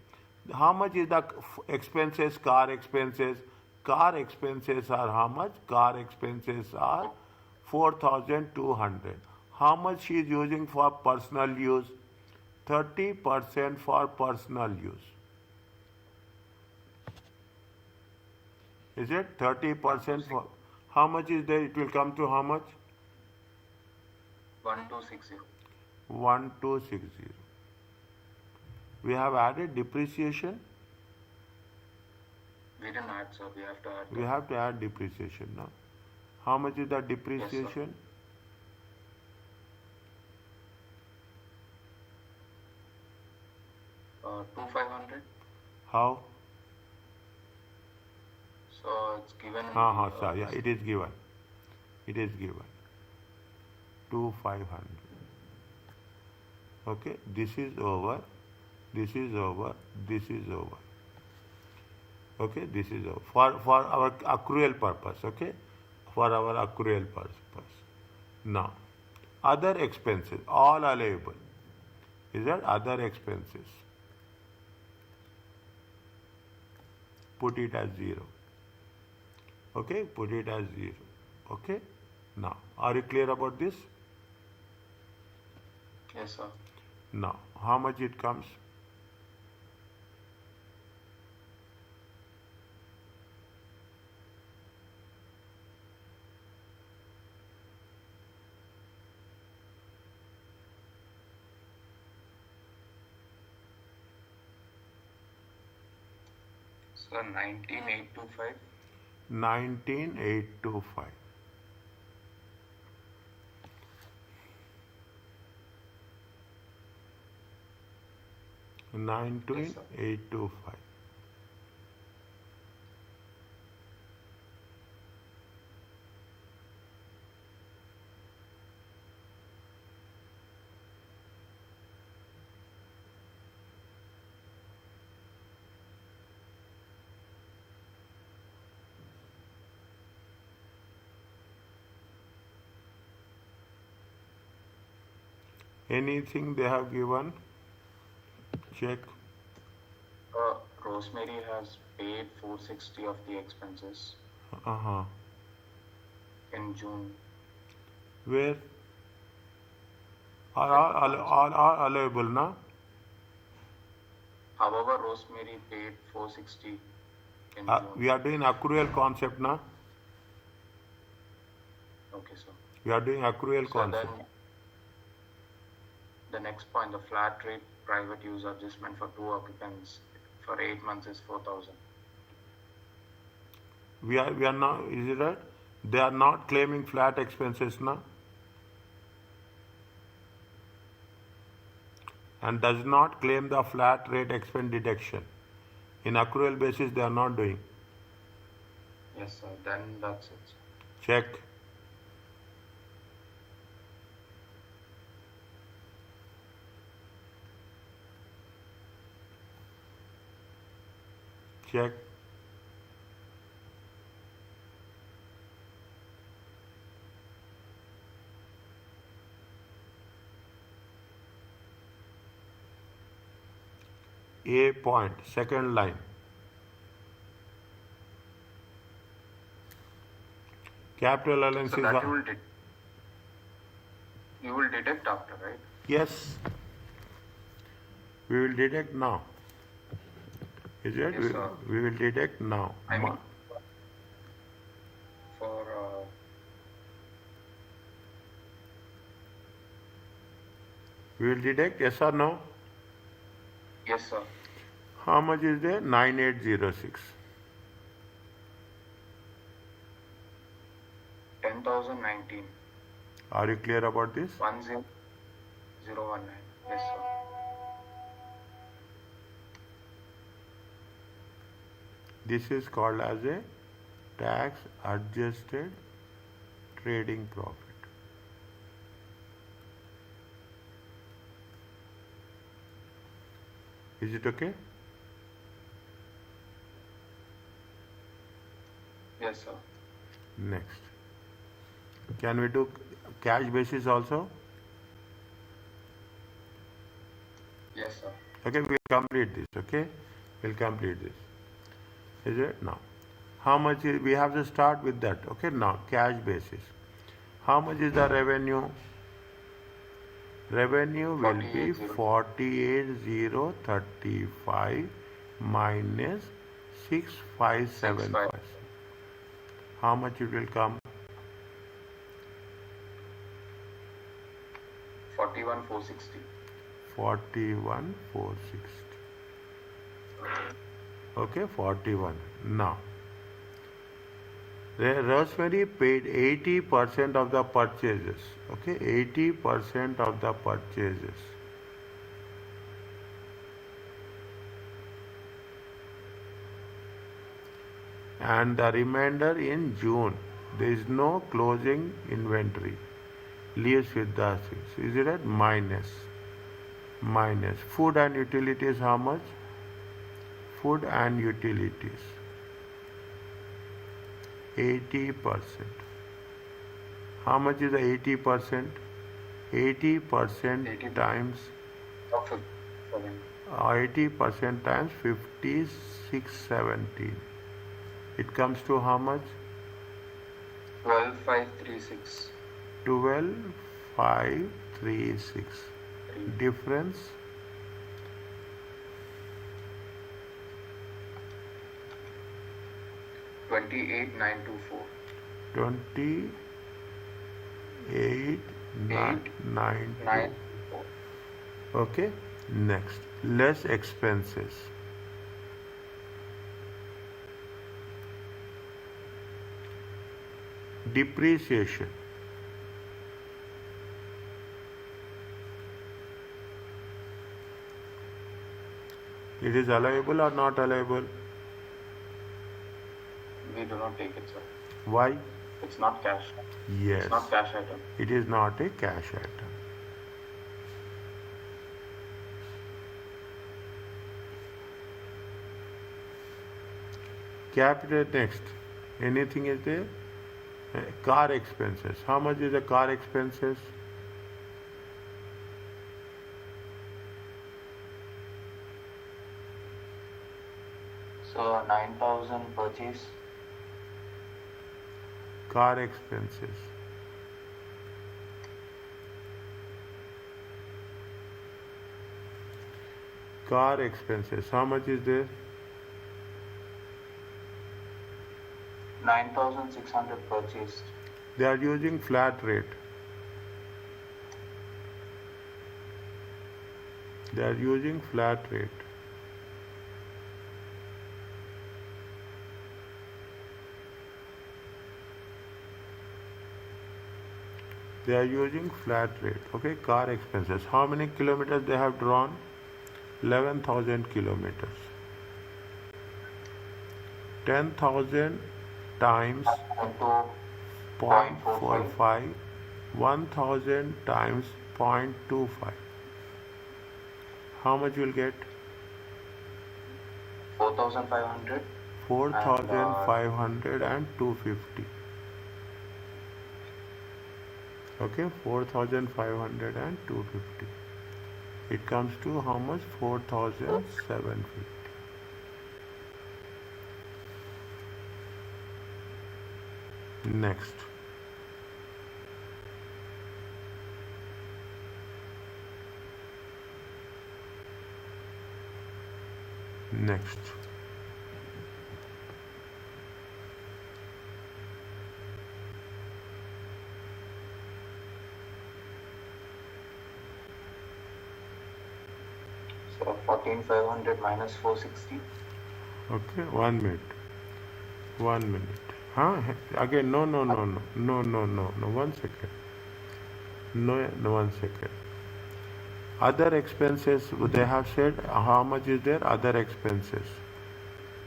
How much is the expenses, car expenses? Car expenses are how much? Car expenses are 4,200. How much she is using for personal use? 30% for personal use. Is it 30% for, how much is there? It will come to how much? 1260. 1260. We have added depreciation. We didn't add, sir. We have to add. We have to add depreciation now. How much is the depreciation? Yes, 2500. How? So it's given. Sir, yeah, it is given. It is given. 2500. Okay, this is over. This is over. This is over. Okay, this is over. For our accrual purpose. Okay, for our accrual purpose. Now, other expenses, all allowable. Is that other expenses? Put it as 0. Okay, put it as 0. Okay, now, are you clear about this? Yes, sir. Now, how much it comes? So 19825. 19825. Yes, sir. 19825. Anything they have given? Check. Rosemary has paid 460 of the expenses Uh-huh. in June. Where? All allowable, na? However, Rosemary paid 460 in June. We are doing accrual concept, na? Okay, sir. We are doing accrual So concept. then, the next point, the flat rate private use adjustment for 2 occupants for 8 months is 4,000. We are not, is it right? They are not claiming flat expenses, na? And does not claim the flat rate expense deduction. In accrual basis, they are not doing. Yes, sir. Then that's it. Check. Check. A point, second line. Capital allowance So is that you will deduct after, right? yes. We will deduct now. Is it? Yes, sir. We will deduct now. I mean, for we will deduct, yes or no? yes, sir. How much is there? 9806. 10,019. Are you clear about this? 10019. Yes, sir. This is called as a tax adjusted trading profit. Is it okay? Yes, sir. Next. Can we do cash basis also? Yes, sir. Okay, we'll complete this, okay? We'll complete this. Is it? Now. How much is, we have to start with that, okay? Now, cash basis. How much is the revenue? Revenue will be 48,035 minus 6575. How much it will come? 41,460. 41,460. Okay, 41. Now, Rosemary paid 80% of the purchases. Okay, 80% of the purchases. And the remainder in June. There is no closing inventory. Leaves with the 6. Is it at minus? Minus. Food and utilities, how much? Food and utilities. 80%. How much is the 80%? 80% 80 times 80% times 5617. It comes to how much? 12,536. 12,536. Difference? 28,924. 28,994. Okay. Next, less expenses. Depreciation. It is allowable or not allowable? We do not take it, sir. Why? It's not cash. Yes. It's not cash item. It is not a cash item. Capital next. Anything is there? Car expenses. How much is the car expenses? So 9,000 purchase. Car expenses. Car expenses. How much is there? 9,600 purchased. They are using flat rate. They are using flat rate. They are using flat rate. Okay, car expenses. How many kilometers they have drawn? 11,000 kilometers. 10,000 times 0.45. 1,000 times 0.25. How much you will get? 4,500. 4,500 and 250. Okay, 4,500 and 250. It comes to how much? 4,750. Next. Next. So 14,500 minus 460. Okay, 1 minute. 1 minute. Huh? Again, no. 1 second. No, 1 second. Other expenses, they have said how much is there? Other expenses.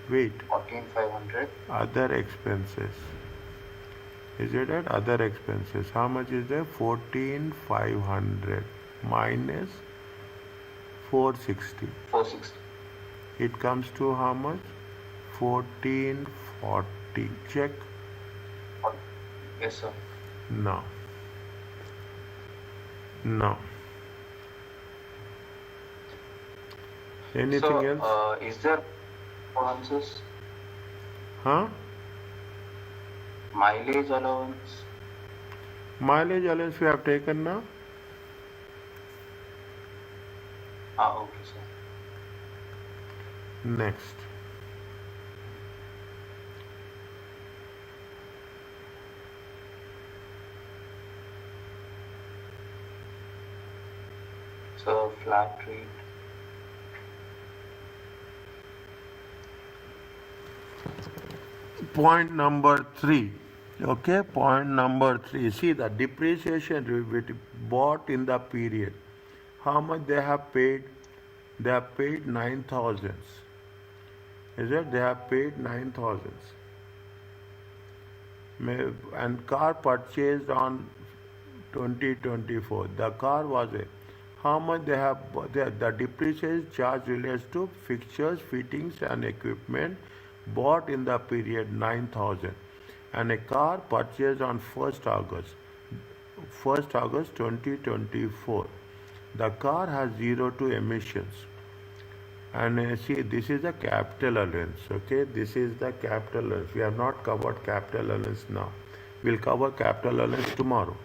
Wait. 14,500. Other expenses. Is it at other expenses? How much is there? 14,500 minus 460. 460. It comes to how much? 1440. Check. Yes, sir. No. No. Anything So, else? is there allowances? Huh? Mileage allowance? Mileage allowance we have taken now. Okay, sir. Next. So, flat rate. Point number 3. Okay, point number 3. See the depreciation bought in the period. How much they have paid? They have paid 9,000. Is it? They have paid 9,000. And car purchased on 2024. The car was a. How much they have? The depreciation charge relates to fixtures, fittings, and equipment bought in the period 9,000, and a car purchased on 1st August 2024. The car has 0 to emissions. And see, this is the capital allowance. Okay, this is the capital allowance. We have not covered capital allowance now. We'll cover capital allowance tomorrow.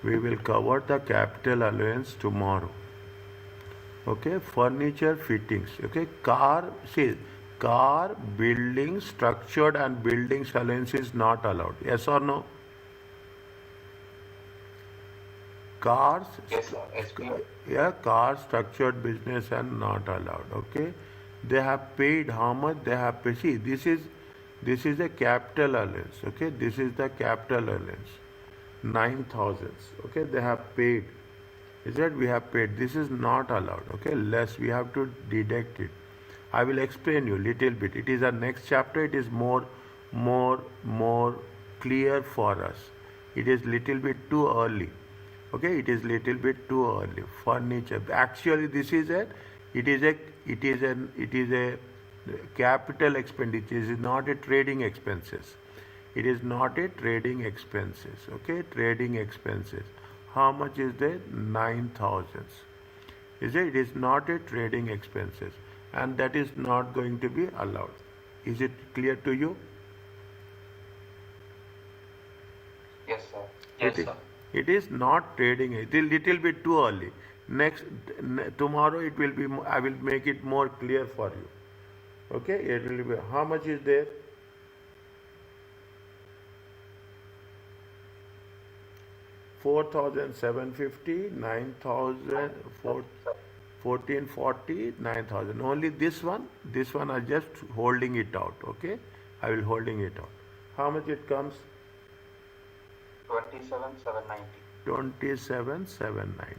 We will cover the capital allowance tomorrow. Okay, furniture fittings. Okay, car building, structured and buildings allowance is not allowed. Yes or no? Cars. Yes, sir. SP. Yeah, car structured business and not allowed. Okay, they have paid how much they have paid. See, this is a capital allowance. Okay, this is the capital allowance. 9,000. Okay, they have paid. Is that we have paid? This is not allowed. Okay, less we have to deduct it. I will explain you little bit. It is a next chapter. It is more clear for us. It is little bit too early. Okay, it is little bit too early. Furniture. Actually, this is a capital expenditure. It is not a trading expenses. It is not a trading expenses. Okay, trading expenses. How much is there? 9,000. Is it? It is not a trading expenses, and that is not going to be allowed. Is it clear to you? Yes, sir. Yes, sir. It is not trading. It is little bit too early. Tomorrow it will be. I will make it more clear for you. Okay, it will be. How much is there? 4,750, 9,000, 1440, 9,000. Only this one are just holding it out. Okay, I will holding it out. How much it comes? 27,790. 27,790.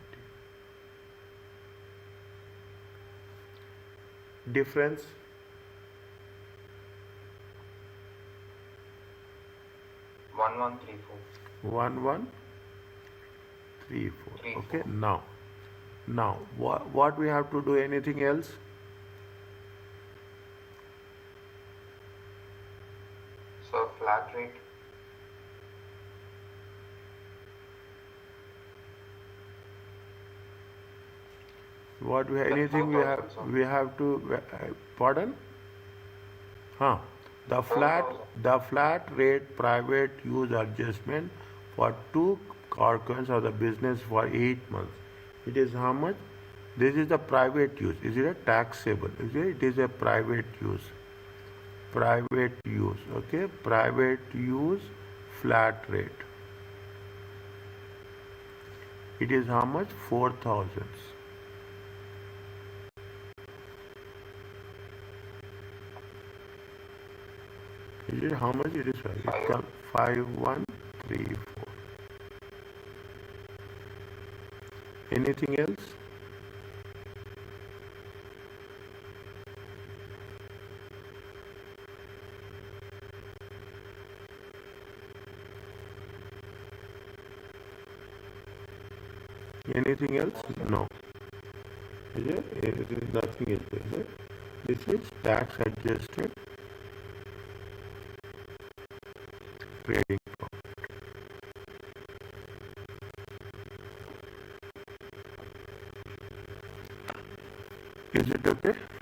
Difference? 1134. 1134. Okay, now what we have to do? Anything else? So flat rate. Anything we have to pardon? Huh? The flat rate private use adjustment for 2 carcons of the business for 8 months. It is how much? This is the private use. Is it a taxable? Is it? It is a private use. Private use. Okay, private use flat rate. It is how much? 4,000. Is it how much? It is 5134. Anything else? Anything else? No. Is it? There is nothing else. Is it? This is tax adjusted trading profit. Is it okay?